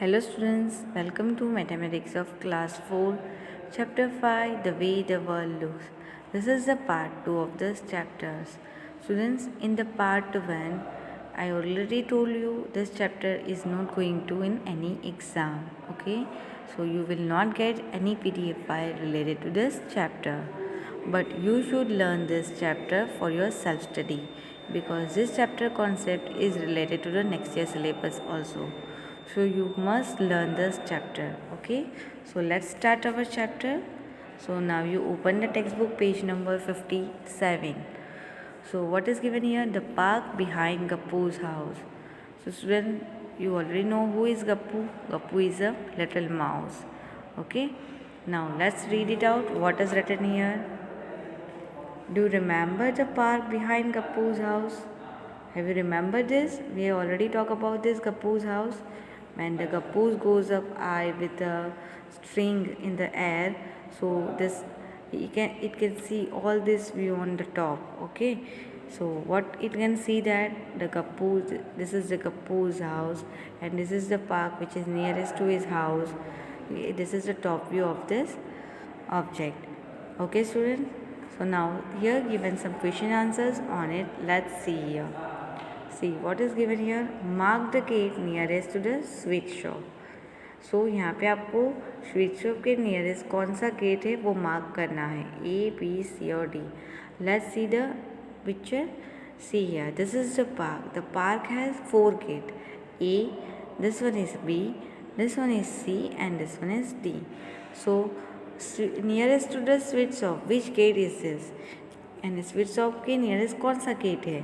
Hello students, welcome to Mathematics of Class 4, Chapter 5, The Way the World Looks. This is the part 2 of this chapters. Students, in the part 1, I already told you this chapter is not going to in any exam. Okay, so you will not get any PDF file related to this chapter. But you should learn this chapter for your self-study because this chapter concept is related to the next year syllabus also. So you must learn this chapter. Okay, so let's start our chapter. So now you open the textbook page number 57. So what is given here? The park behind Gappu's house. So student, you already know who is Gappu. Gappu is a little mouse. Okay, now let's read it out. What is written here? Do you remember the park behind Gappu's house? Have you remembered this? We already talked about this Gappu's house. When the Gappu goes up high with a string in the air, so this it can see all this view on the top. Okay, so what it can see that the Gappu, this is the Gappu's house, and this is the park which is nearest to his house. This is the top view of this object. Okay, students. So now here given some question answers on it. Let's see here. See what is given here. Mark the gate nearest to the sweet shop. So यहाँ पे आपको sweet shop के nearest कौन सा gate है वो mark करना है. A, B, C और D. Let's see the picture. See here. This is the park. The park has 4 gates. A, this one is B, this one is C and this one is D. So nearest to the sweet shop which gate is this, and sweet shop के nearest कौन सा gate है.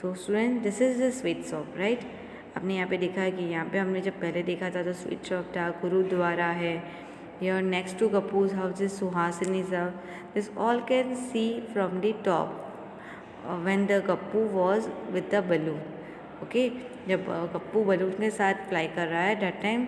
So student this is the sweet shop right. आपने यहाँ पे देखा है कि यहाँ पे हमने जब पहले देखा था तो स्वीट शॉप था, गुरुद्वारा है. Your next to Gappu's house is Suhasini house. This all can see from the top when the Gappu was with the balloon. Okay, जब गप्पू बलून के साथ फ्लाई कर रहा है that time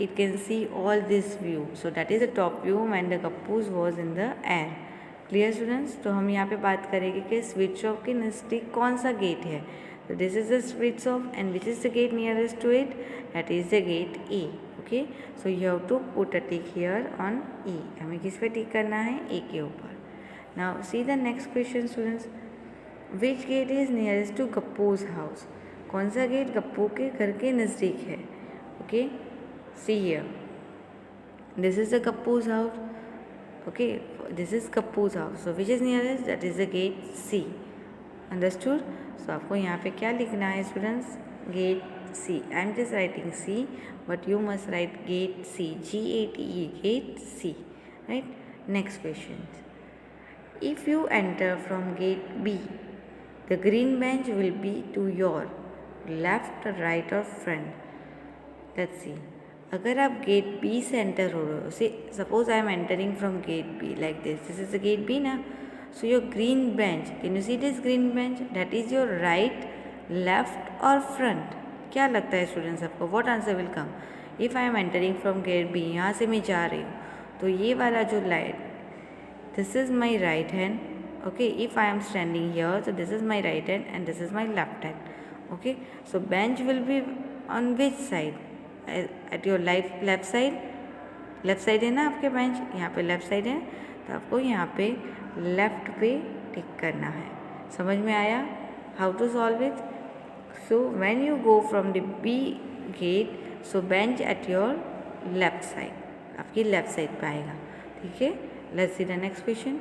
it can see all this view. So that is the top view when the Gappu's was in the air. Clear students. तो हम यहाँ पे बात करेंगे कि स्वीट शॉप के नज़दीक कौन सा गेट है. तो this is the sweet shop and which is the gate nearest to it, that is the gate A. Okay, so you have to put a tick here on E. हमें किस पे tick करना है? A के ऊपर. Now see the next question students. Which gate is nearest to Gappu's house. कौन सा gate Gappu के घर के नज़दीक है. Okay, see here. This is the गप्पूज house. Okay, this is Gappu's house. So which is nearest, that is the gate C. Understood. So आपको यहाँ पे क्या लिखना है students? Gate C. I am just writing C but you must write gate C. GATE, gate C. Right. Next question. If you enter from gate B, the green bench will be to your left, right or front. Let's see. अगर आप gate B से enter हो रहे हो, say suppose I am entering from gate B like this is the gate B ना. So your green bench, can you see this green bench, that is your right, left और front. क्या लगता है students आपको? What answer will come? If I am entering from gate B, यहाँ से मैं जा रही हूँ तो ये वाला जो light, this is my right hand. Okay, if I am standing here, so this is my right hand and this is my left hand. Okay, so bench will be on which side? At your left side. Left side है ना आपके bench, यहाँ पे left side है तो आपको यहाँ पे लेफ्ट पे टिक करना है. समझ में आया how to solve it? So when you go from the B gate, so bench at your left side, आपकी लेफ्ट साइड पे आएगा. ठीक है, let's see the next question.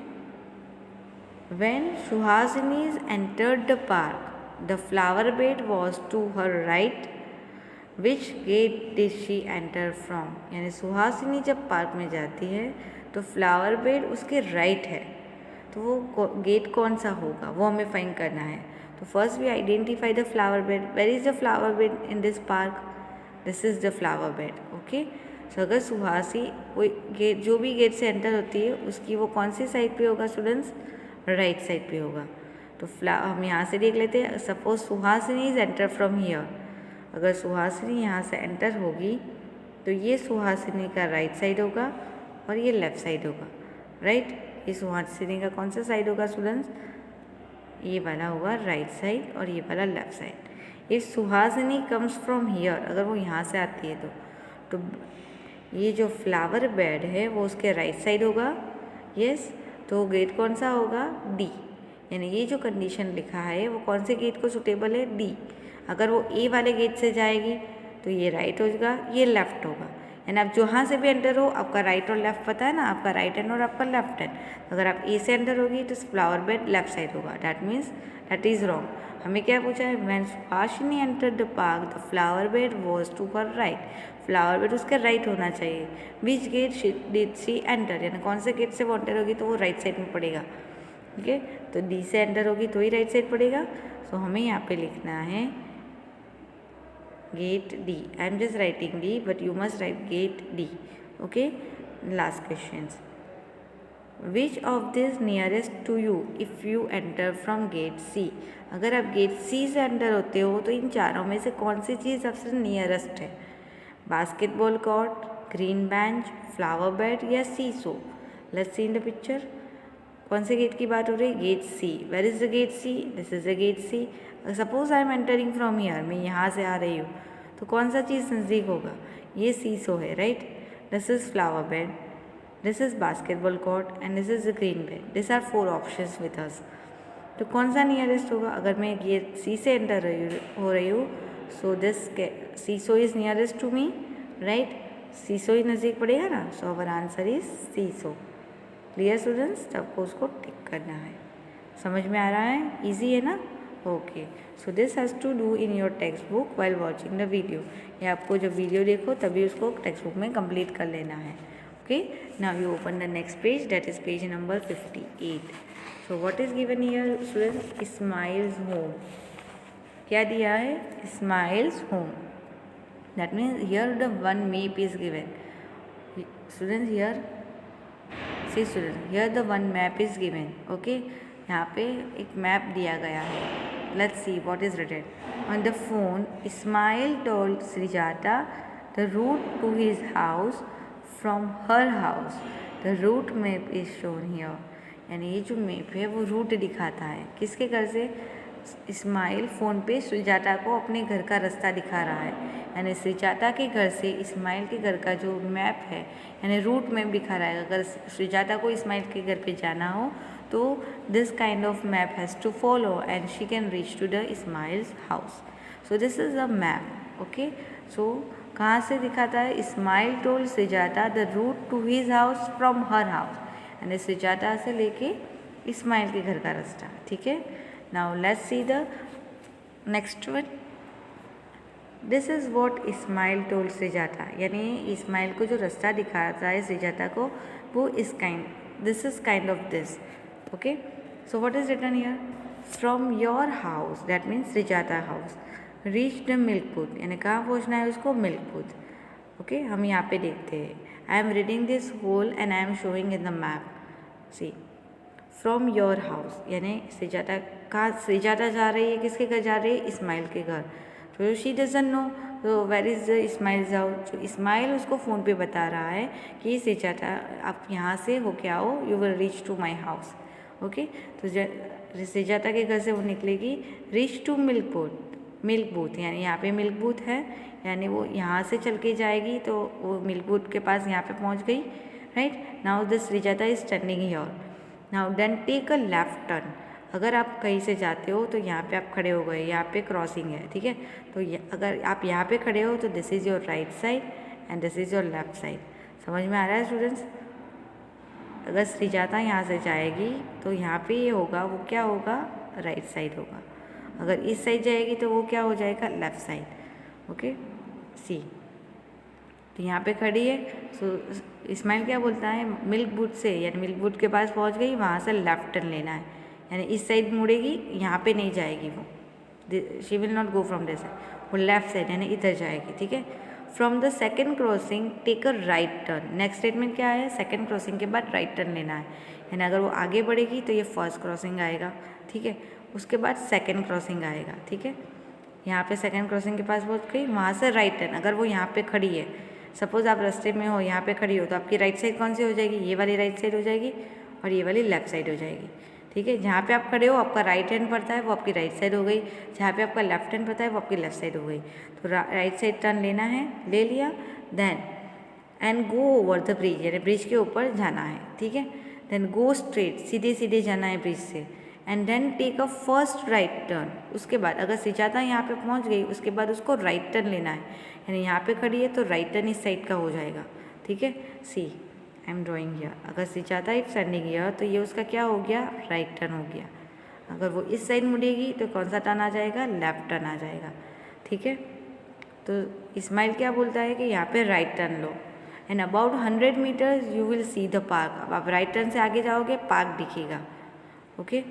When Suhasini entered the park, the flower bed was to her right. Which gate did she enter from? यानी सुहासिनी जब park में जाती है तो फ्लावर बेड उसके राइट है, तो वो गेट कौन सा होगा वो हमें फाइंड करना है. तो first we identify the flower bed. Where is the flower bed in this park? This is the flower bed. Okay, so अगर सुहासी कोई गेट, जो भी गेट से एंटर होती है उसकी वो कौन सी साइड पे होगा स्टूडेंट्स? राइट साइड पे होगा. तो हम यहाँ से देख लेते हैं. Suppose Suhasini is enter from here. अगर सुहासिनी यहाँ से एंटर होगी तो ये सुहासिनी का राइट साइड होगा और ये लेफ्ट साइड होगा. राइट, ये सुहासिनी का कौन सा साइड होगा स्टूडेंट्स? ये वाला होगा राइट साइड और ये वाला left side. If Suhasini comes from here, अगर वो यहाँ से आती है तो तो ये जो फ्लावर बेड है वो उसके राइट साइड होगा, यस। तो गेट कौन सा होगा? डी। यानी ये जो कंडीशन लिखा है वो कौन से गेट को सुटेबल है? डी। अगर वो ए वाले गेट से जाएगी तो ये राइट होगा, ये लेफ्ट होगा। यानी आप जहाँ से भी एंटर हो, आपका राइट और लेफ्ट पता है ना, आपका राइट हैंड और आपका लेफ्ट हैंड। अगर आप ए से एंटर होगी तो फ्लावर बेड लेफ्ट साइड होगा, that means that is wrong. हमें क्या पूछा है? When Suhasini entered the park the flower bed was to her right. Flower bed उसके राइट होना चाहिए। Which gate did she enter, यानी कौन से गेट से वो एंटर होगी तो वो राइट साइड में पड़ेगा, ठीक है। तो डी से एंटर होगी तो ही राइट साइड पड़ेगा। सो हमें यहाँ पे लिखना है gate D. I am just writing D, but you must write gate D. Okay. Last questions. Which of this nearest to you if you enter from gate C? अगर आप गेट C से enter होते हो तो इन चारों में से कौन सी चीज़ सबसे नियरेस्ट है? Basketball court, green bench, flower bed या seesaw? Let's see in the picture. कौन से गेट की बात हो रही है? Gate C. Where is the gate C? This is the gate C. Suppose I am entering from here, मैं यहाँ से आ रही हूँ, तो कौन सा चीज़ नज़दीक होगा? ये सीसो है, right. This is flower bed, this is basketball court and this is the green bed. This are 4 options with us. तो कौन सा नियरेस्ट होगा? अगर मैं गेट सी से एंटर हो रही हूँ, so this seesaw is nearest to me, right. Seesaw ही नज़दीक पड़ेगा ना, so our answer is seesaw. Clear students? आपको उसको टिक करना है। समझ में आ रहा है? इजी है ना? Okay. So this has to do in your text book while watching the video. ये आपको जब वीडियो देखो तभी उसको टेक्स्ट बुक में कंप्लीट कर लेना है। Okay. Now you open the next page, that is page number 58। So what is given here students? Ismail's home. क्या दिया है? Ismail's home. That means here the one map is given. Students here see student here the one map is given. Okay, यहाँ पे एक map दिया गया है। Let's see what is written on the phone. Ismail told Srijata the route to his house from her house. The route map is shown here. यानी ये जो map है वो रूट दिखाता है। किसके घर से? इस्माइल फ़ोन पे श्रीजाता को अपने घर का रास्ता दिखा रहा है। यानी श्रीजाता के घर से इस्माइल के घर का जो मैप है, यानी रूट मैप दिखा रहा है। अगर श्रीजाता को इस्माइल के घर पे जाना हो तो this kind of map has to follow and she can reach to the Ismail's house. So this is a map. Okay, so कहाँ से दिखाता है? Ismail told Srijata the route to his house from her house. यानी श्रीजाता से लेके इस्माइल के घर का रास्ता, ठीक है। Now let's see the next one. This is what Ismail told Srijata. यानी इस्माइल को जो रास्ता दिखाता है श्रीजाता को, वो इस this is kind of this. Okay. So what is written here? From your house, that means Srijata house, reach the milk booth. यानी कहाँ पहुँचना है उसको? milk booth. Okay, हम यहाँ पे देखते हैं। I am reading this whole and I am showing in the map. See. From your house यानी श्रीजाता कहाँ श्रीजाता जा रही है? किसके घर जा रही है? इस्माइल के घर। तो शी डजंट नो तो वेर इज़ इस्माइल हाउस। तो इस्माइल उसको फ़ोन पे बता रहा है कि श्रीजाता आप यहाँ से होके आओ, you will reach to my house. Okay, तो श्रीजाता के घर से वो निकलेगी, रीच टू मिल्क बूथ यानी यहाँ पे मिल्क बूथ है, यानी वो यहाँ से चल के जाएगी तो वो मिल्क बूथ के पास यहाँ पे पहुँच गई, right. Now the Srijata is standing here. Now then take a left turn. अगर आप कहीं से जाते हो तो यहाँ पे आप खड़े हो गए, यहाँ पे क्रॉसिंग है, ठीक है। तो अगर आप यहाँ पे खड़े हो तो this is your right side and this is your left side. समझ में आ रहा है स्टूडेंट्स? अगर श्रीजाता यहाँ से जाएगी तो यहाँ पे ये होगा, वो क्या होगा? राइट साइड होगा। अगर इस साइड जाएगी तो वो क्या हो जाएगा? Left side. ओके, सी तो यहाँ पे खड़ी है। सो इस्माइल क्या बोलता है? मिल्क बूथ से, यानी मिल्क बूथ के पास पहुँच गई, वहाँ से लेफ्ट टर्न लेना है, यानी इस साइड मुड़ेगी, यहाँ पे नहीं जाएगी वो, she will not go from this side, वो लेफ्ट साइड यानी इधर जाएगी, ठीक है। From the second crossing take a right turn. Next statement क्या है? सेकेंड क्रॉसिंग के बाद राइट टर्न लेना है, यानी अगर वो आगे बढ़ेगी तो ये फर्स्ट क्रॉसिंग आएगा, ठीक है। उसके बाद सेकेंड क्रॉसिंग आएगा, ठीक है। यहाँ पे सेकेंड क्रॉसिंग के पास पहुँच गई, वहाँ से राइट टर्न। अगर वो यहाँ पे खड़ी है, सपोज आप रास्ते में हो, यहाँ पे खड़ी हो, तो आपकी राइट साइड कौन सी हो जाएगी? ये वाली राइट साइड हो जाएगी और ये वाली लेफ्ट साइड हो जाएगी, ठीक है। जहाँ पे आप खड़े हो आपका राइट हैंड पड़ता है वो आपकी राइट साइड हो गई, जहाँ पे आपका लेफ्ट हैंड पड़ता है वो आपकी लेफ्ट साइड हो गई। तो राइट साइड टर्न लेना है, ले लिया। Then and go over the bridge, यानी ब्रिज के ऊपर जाना है, ठीक है। देन गो स्ट्रेट, सीधे सीधे जाना है ब्रिज से, and then take a first right turn. उसके बाद अगर सुजाता यहाँ पे पहुँच गई, उसके बाद उसको राइट टर्न लेना है, यानी यहाँ पे खड़ी है तो राइट टर्न इस साइड का हो जाएगा, ठीक है। सी आई एम ड्रॉइंग हियर, अगर सुजाता इफ स्टैंडिंग हियर तो ये उसका क्या हो गया, राइट टर्न हो गया। अगर वो इस साइड मुड़ेगी तो कौन सा टर्न आ जाएगा, लेफ्ट टर्न आ जाएगा, ठीक है। तो इस्माइल क्या बोलता है कि यहाँ पे राइट टर्न लो, and about 100 metres you will see the park. अब आप राइट टर्न से आगे जाओगे, पार्क दिखेगा, okay.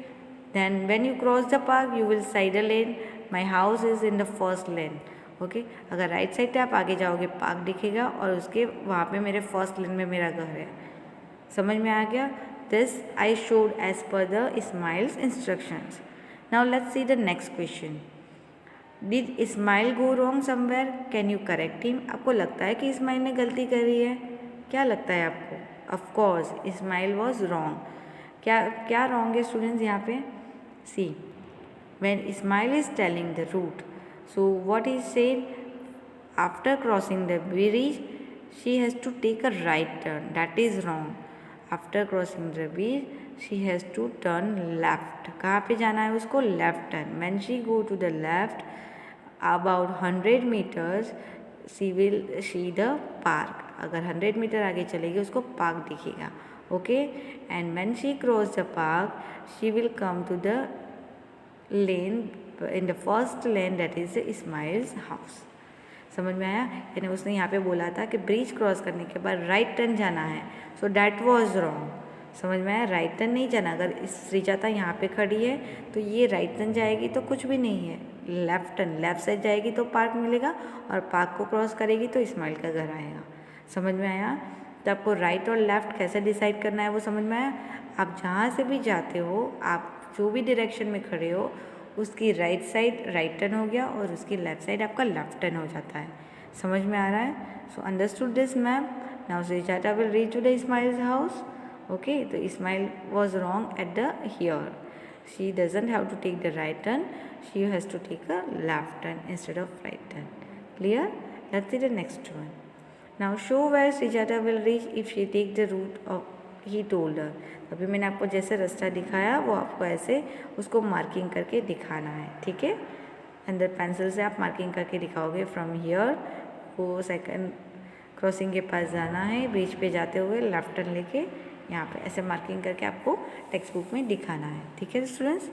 Then when you cross the park you will side a lane, my house is in the first lane, okay. अगर right side पे आप आगे जाओगे, पार्क दिखेगा और उसके वहाँ पे मेरे फर्स्ट लेन में मेरा घर है। समझ में आ गया? This I showed as per the Ismail's instructions. Now let's see the next question. Did Ismail go wrong somewhere, can you correct him? आपको लगता है कि इस्माइल ने गलती करी है? क्या लगता है आपको? Of course Ismail was wrong. क्या क्या रॉन्ग है स्टूडेंट्स यहाँ पे? See when Ismail is telling the route, so what is said, after crossing the bridge she has to take a right turn, that is wrong. After crossing the bridge she has to turn left. कहाँ पे जाना है उसको? Left turn. When she go to the left about 100 metres she will see the park. अगर 100 metre आगे चलेगी उसको park दिखेगा, okay. And when she cross the park she will come to the lane, in the first lane that is Ismail's house. समझ में आया? यानी उसने यहाँ पे बोला था कि ब्रिज क्रॉस करने के बाद राइट टर्न जाना है, सो डैट वॉज रॉन्ग। समझ में आया? राइट टर्न नहीं जाना। अगर श्रीजाता यहाँ पे खड़ी है तो ये राइट टर्न जाएगी तो कुछ भी नहीं है, लेफ्ट टर्न, लेफ्ट साइड जाएगी तो पार्क मिलेगा, और पार्क को क्रॉस करेगी तो इस्माइल का घर आएगा। समझ में आया? तो आपको राइट और लेफ्ट कैसे डिसाइड करना है वो समझ में आया? आप जहाँ से भी जाते हो, आप जो भी डायरेक्शन में खड़े हो, उसकी राइट साइड राइट टर्न हो गया और उसकी लेफ्ट साइड आपका लेफ्ट टर्न हो जाता है। समझ में आ रहा है? So understood this ma'am. Now Sujata will reach to the Ismail's house, okay. तो Ismail was wrong at the here, she doesn't have to take the right turn, she has to take a left turn instead of right turn. Clear? Let's see the next one. Now show where Sujata will reach if she take the route of he told her. अभी मैंने आपको जैसे रास्ता दिखाया वो आपको ऐसे उसको मार्किंग करके दिखाना है, ठीक है। अंदर पेंसिल से आप मार्किंग करके दिखाओगे फ्रॉम हियर, वो सेकंड क्रॉसिंग के पास जाना है, ब्रिज पे जाते हुए लेफ्ट टर्न लेके यहाँ पे ऐसे मार्किंग करके आपको टेक्स्ट बुक में दिखाना है, ठीक है students.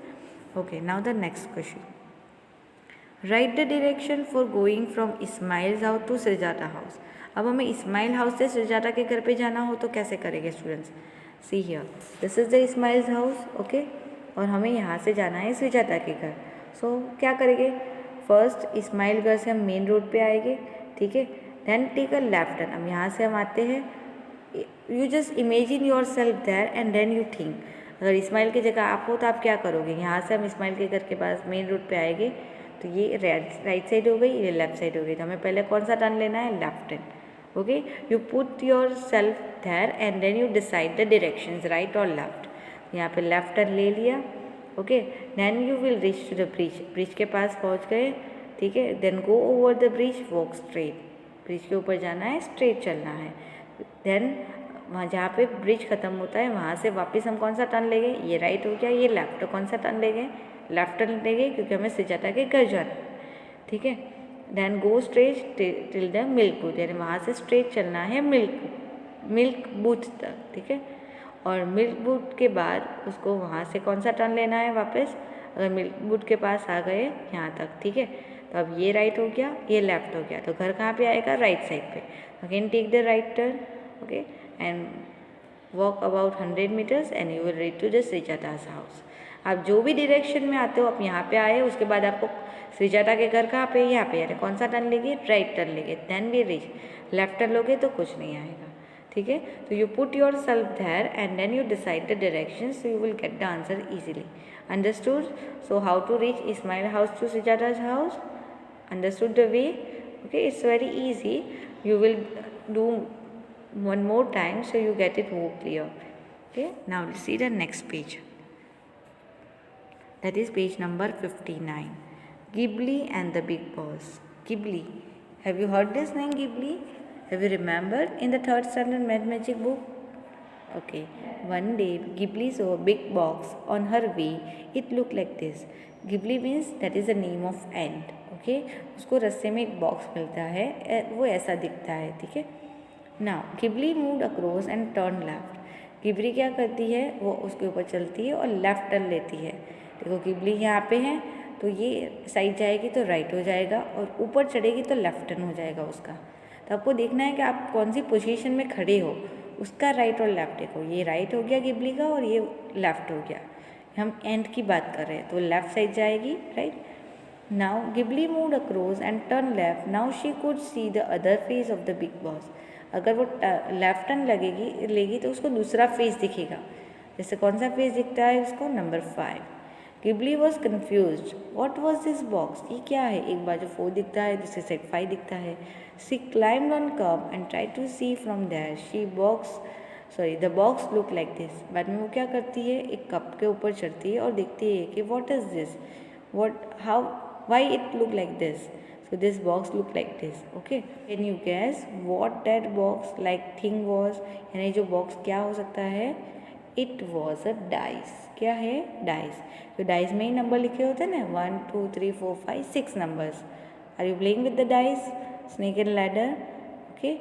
Okay, now the next question. Write the direction for going from Ismail's house to Sujata house. अब हमें इस्माइल हाउस से सुजाता के घर पे जाना हो तो कैसे करेंगे students? See here, this is the Ismail's house, okay, और हमें यहाँ से जाना है सुजाता के घर। सो क्या करेंगे? फर्स्ट इस्माइल घर से हम मेन रोड पे आएंगे, ठीक है। Then take a left turn. अब यहाँ से हम आते हैं, you just imagine your self there and then you think. अगर इस्माइल की जगह आप हो तो आप क्या करोगे? यहाँ से हम इस्माइल के घर के पास मेन रोड पे आएंगे, तो ये राइट साइड हो गई, ये लेफ्ट साइड हो गई, तो हमें पहले कौन सा टर्न लेना है? Left turn, okay. You put your self there and then you decide the directions, right और लेफ्ट। यहाँ पे लेफ्ट टर्न ले लिया, okay. Then you will reach to the bridge, bridge के पास पहुँच गए, ठीक है। Then go over the bridge, walk straight, bridge के ऊपर जाना है, स्ट्रेट चलना है। देन वहाँ जहाँ पे ब्रिज खत्म होता है वहाँ से वापस हम कौन सा टर्न ले गए? ये राइट हो गया, ये लेफ्ट, तो कौन सा टर्न ले गए? लेफ्ट टर्न ले गए, क्योंकि हमें सुजाता के घर जाना है, ठीक है। Then go straight till the milk booth, यानी वहाँ से स्ट्रेट चलना है मिल्क बूथ तक, ठीक है। और मिल्क बूथ के बाद उसको वहाँ से कौन सा टर्न लेना है वापस? अगर मिल्क बूथ के पास आ गए यहाँ तक, ठीक है, तो अब ये राइट हो गया, ये लेफ्ट हो गया, तो घर कहाँ पे आएगा? राइट साइड पे। Again take the right turn, okay, and walk about 100 metres and you will reach to the Sujata's house. आप जो भी डायरेक्शन में आते हो, आप यहाँ पे आए, उसके बाद आपको सुजाता के घर कहाँ पे? यहाँ पे, यानी कौन सा टर्न लेंगे? राइट टर्न लेंगे, then we reach. Left turn लोगे तो कुछ नहीं आएगा, ठीक है। तो you put your self there and then you decide the direction, so you will get the answer easily. Understood? So how to reach Ismail house to Sujata's house? Understood the way? Okay, it's very easy. You will do one more time so you get it more clear. Okay, now let's see the next page. That is page number 59. Ghibli and the Big Boss. Ghibli. Have you heard this name, Ghibli? Have you remembered in the third standard math magic book? Okay. One day Ghibli saw a big box on her way. It looked like this. Ghibli means that is the name of ant. Okay. उसको रस्ते में एक box मिलता है, वो ऐसा दिखता है. ठीक है. Now Ghibli moved across and turned left. Ghibli क्या करती है, वो उसके ऊपर चलती है और लेफ्ट टर्न लेती है. देखो गिबली यहाँ पे है तो ये साइड जाएगी तो राइट हो जाएगा और ऊपर चढ़ेगी तो लेफ्ट टर्न हो जाएगा उसका. तो आपको देखना है कि आप कौन सी पोजीशन में खड़े हो, उसका राइट और लेफ्ट देखो. ये राइट हो गया गिबली का और ये लेफ्ट हो गया. हम एंड की बात कर रहे हैं तो लेफ्ट साइड जाएगी, right. Now Ghibli moved across and turn left. Now she could see the other face of the big boss. अगर वो लेफ्ट टर्न लेगी तो उसको दूसरा फेस दिखेगा. जैसे कौन सा फेस दिखता है उसको, number 5. Ghibli was confuse. What was this box, ये क्या है. एक बाजू 4 दिखता है, दूसरे साइड 5 दिखता है. She climbed on cup and try to see from there. The box look like this. बाद में वो क्या करती है, एक कप के ऊपर चढ़ती है और देखती है कि what is this, why it look like this. So this box look like this. Okay. Can you guess what that box like thing was? यानी जो box क्या हो सकता है, it was a dice. क्या है, dice. तो dice में ही नंबर लिखे होते हैं ना, 1 2 3 4 5 6 numbers. Are you playing with the dice? Snake and ladder. Okay.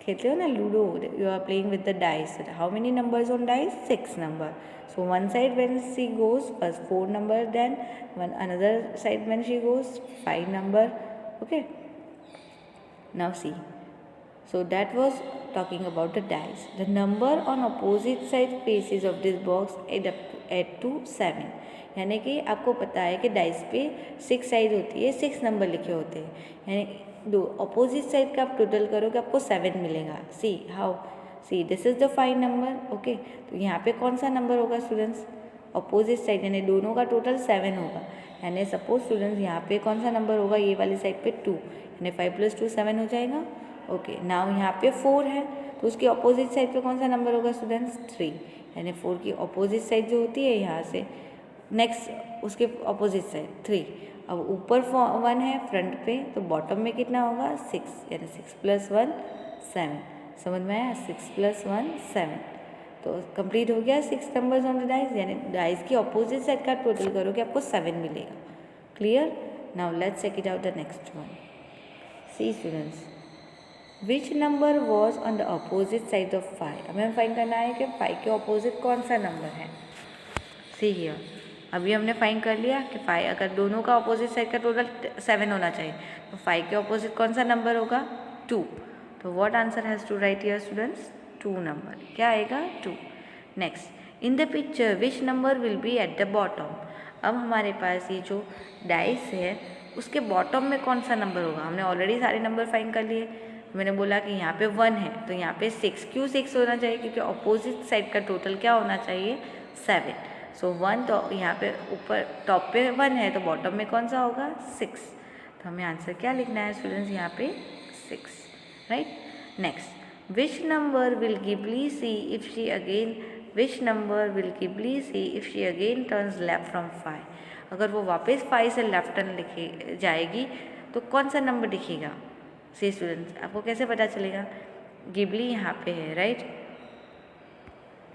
खेलते हो ना ludo, you are playing with the dice. How many numbers on dice? 6 number. So one side when she goes first 4 number, then another side when she goes 5 number. Okay. Now see. So that was talking about the dice. The number on opposite side faces of this box add to 7. यानी कि आपको पता है कि dice पे 6 side होती है, 6 number लिखे होते हैं. यानी दो अपोजिट साइड का आप टोटल करोगे आपको 7 मिलेगा. See how, C this is the 5 number. Okay. तो यहाँ पे कौन सा नंबर होगा स्टूडेंट्स, अपोजिट साइड, यानी दोनों का टोटल 7 होगा. यानी सपोज स्टूडेंट्स यहाँ पे कौन सा नंबर होगा, ये वाली साइड पे 2, यानी 5 + 2 7 हो जाएगा. ओके. नाउ यहाँ पे 4 है तो उसके अपोजिट साइड पे कौन सा नंबर होगा स्टूडेंट्स, 3. यानी 4 की अपोजिट साइड जो होती है यहाँ से नेक्स्ट उसके अपोजिट साइड 3. अब ऊपर 1 है फ्रंट पे तो बॉटम में कितना होगा, 6. यानी 6 + 1 7. समझ में आया, 6 + 1 7. तो कंप्लीट हो गया 6 नंबर्स ऑन द डाइस. यानी डाइस की अपोजिट साइड का टोटल करोगे आपको 7 मिलेगा. Clear. Now let's check it out the next one. See students, which number was on the opposite side of 5. हमें फाइंड करना है कि 5 के अपोजिट कौन सा नंबर है. See here. अभी हमने फाइंड कर लिया कि 5, अगर दोनों का अपोजिट साइड का टोटल 7 होना चाहिए तो 5 के अपोजिट कौन सा नंबर होगा, 2. तो what answer has to write here students, 2 number. क्या आएगा, 2. Next, in the picture which number will be at the bottom. अब हमारे पास ये जो डाइस है उसके बॉटम में कौन सा नंबर होगा. हमने ऑलरेडी सारे नंबर फाइंड कर लिए. मैंने बोला कि यहाँ पे 1 है तो यहाँ पे 6. क्यों 6 होना चाहिए, क्योंकि अपोजिट साइड का टोटल क्या होना चाहिए, 7. सो 1 तो यहाँ पे ऊपर टॉप पे 1 है तो बॉटम में कौन सा होगा, 6. तो हमें आंसर क्या लिखना है स्टूडेंट्स, यहाँ पे 6. Right. Next, which number will Ghibli see if she again turns left from 5. अगर वो वापस 5 से लेफ्ट टर्न लिखे जाएगी तो कौन सा नंबर दिखेगा. सी स्टूडेंट्स, आपको कैसे पता चलेगा, गिबली यहाँ पे है, right.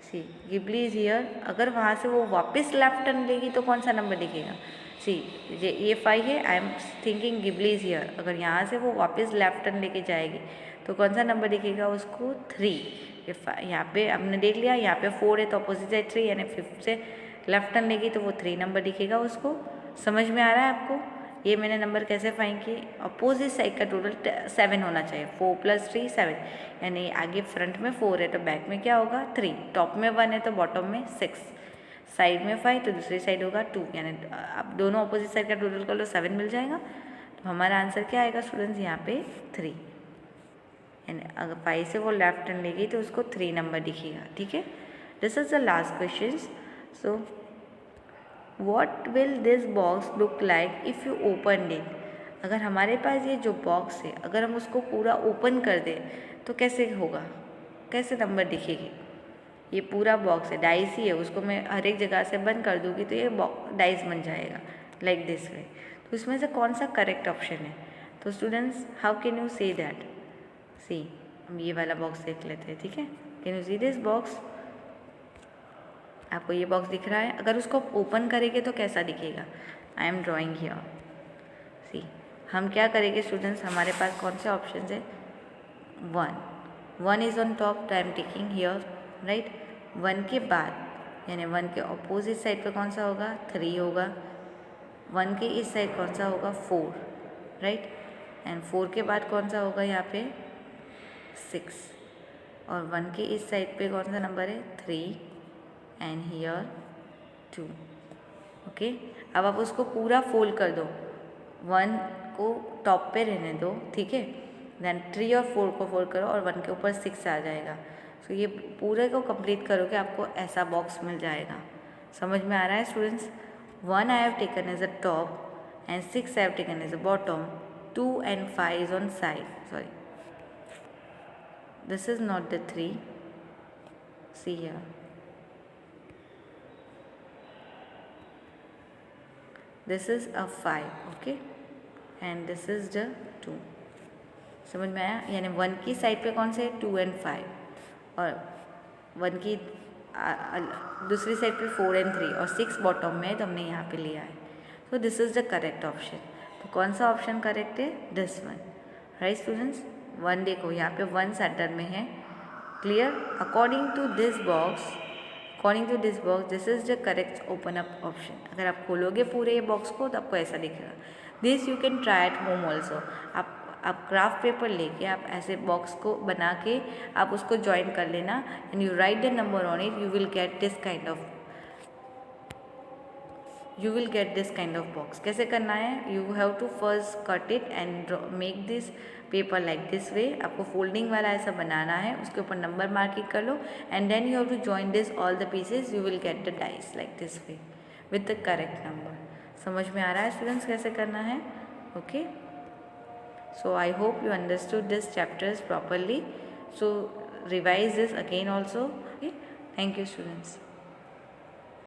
See Ghibli is here. अगर वहाँ से वो वापस लेफ्ट टर्न लेगी तो कौन सा नंबर दिखेगा. सी ये 5 है, I am thinking Ghibli is here. अगर यहाँ से वो वापस लेफ्ट टर्न लेके जाएगी तो कौन सा नंबर दिखेगा उसको, 3. यहाँ पे हमने देख लिया, यहाँ पे 4 है तो अपोजिट साइड 3, यानी 5 से लेफ्ट टर्न लेगी तो वो 3 नंबर दिखेगा उसको. समझ में आ रहा है आपको. ये मैंने नंबर कैसे फाइंड किए, अपोजिट साइड का टोटल 7 होना चाहिए. 4 + 3 7. यानी आगे फ्रंट में 4 है तो बैक में क्या होगा, 3. टॉप में 1 है तो बॉटम में 6. साइड में 5 तो दूसरी साइड होगा 2. यानी आप दोनों अपोजिट साइड का टोटल कर लो, 7 मिल जाएगा. तो हमारा आंसर क्या आएगा स्टूडेंट्स, यहाँ पे 3. यानी अगर 5 से वो लेफ्ट टर्न लेगी तो उसको 3 नंबर दिखेगा. ठीक है. This is the last question. So what will this box look like if you open it. अगर हमारे पास ये जो बॉक्स है अगर हम उसको पूरा ओपन कर दें तो कैसे होगा, कैसे नंबर दिखेगी. ये पूरा बॉक्स है, डाइस ही है, उसको मैं हर एक जगह से बंद कर दूँगी तो ये डाइस बन जाएगा लाइक दिस वे. तो इसमें से कौन सा करेक्ट ऑप्शन है. तो students, how can you say that. See हम ये वाला बॉक्स देख लेते हैं, ठीक है। Can you see this box? आपको ये बॉक्स दिख रहा है? अगर उसको ओपन करेंगे तो कैसा दिखेगा? आई एम ड्रॉइंग हियर, सी। हम क्या करेंगे स्टूडेंट्स, हमारे पास कौन से ऑप्शन है? 1 is on top, I am taking here, right. 1 के बाद यानी 1 के ऑपोजिट साइड पे कौन सा होगा? 3 होगा। 1 के इस साइड कौन सा होगा? 4, राइट। एंड 4 के बाद कौन सा होगा यहाँ पे? 6। और 1 के इस साइड पे कौन सा नंबर है? 3 एंड हियर 2, ओके। अब आप उसको पूरा फोल्ड कर दो, 1 को टॉप पे रहने दो, ठीक है। देन 3 और 4 को फोल्ड करो और 1 के ऊपर 6 आ जाएगा। सो ये पूरे को कंप्लीट करोगे आपको ऐसा बॉक्स मिल जाएगा। समझ में आ रहा है students? 1 I have taken as a top and 6 I have taken as a bottom, 2 and 5 is on side, sorry, this is not the 3, see here, this is a 5, okay, and this is the 2। समझ में आया? यानी 1 की side पे कौन से? 2 and 5 और 1 की दूसरी साइड पे 4 and 3 और 6 बॉटम में है तो हमने यहाँ पे लिया है। तो this is the correct option. तो कौन सा ऑप्शन करेक्ट है? This one, right students. 1 देखो यहाँ पे 1 सेंटर में है, clear. According to this box this is the correct open up option. अगर आप खोलोगे पूरे ये बॉक्स को तो आपको ऐसा दिखेगा। This you can try at home also. आप क्राफ्ट पेपर लेके आप ऐसे बॉक्स को बना के आप उसको ज्वाइन कर लेना and you write the number on it, you will get this kind of box. कैसे करना है? You have to first cut it and make this paper like this way. आपको फोल्डिंग वाला ऐसा बनाना है, उसके ऊपर नंबर मार्किंग कर लो and then you have to join this all the pieces, you will get the dice like this way with the correct number. समझ में आ रहा है स्टूडेंट्स कैसे करना है? Okay, so I hope you understood this chapters properly, so revise this again also, okay. Thank you students.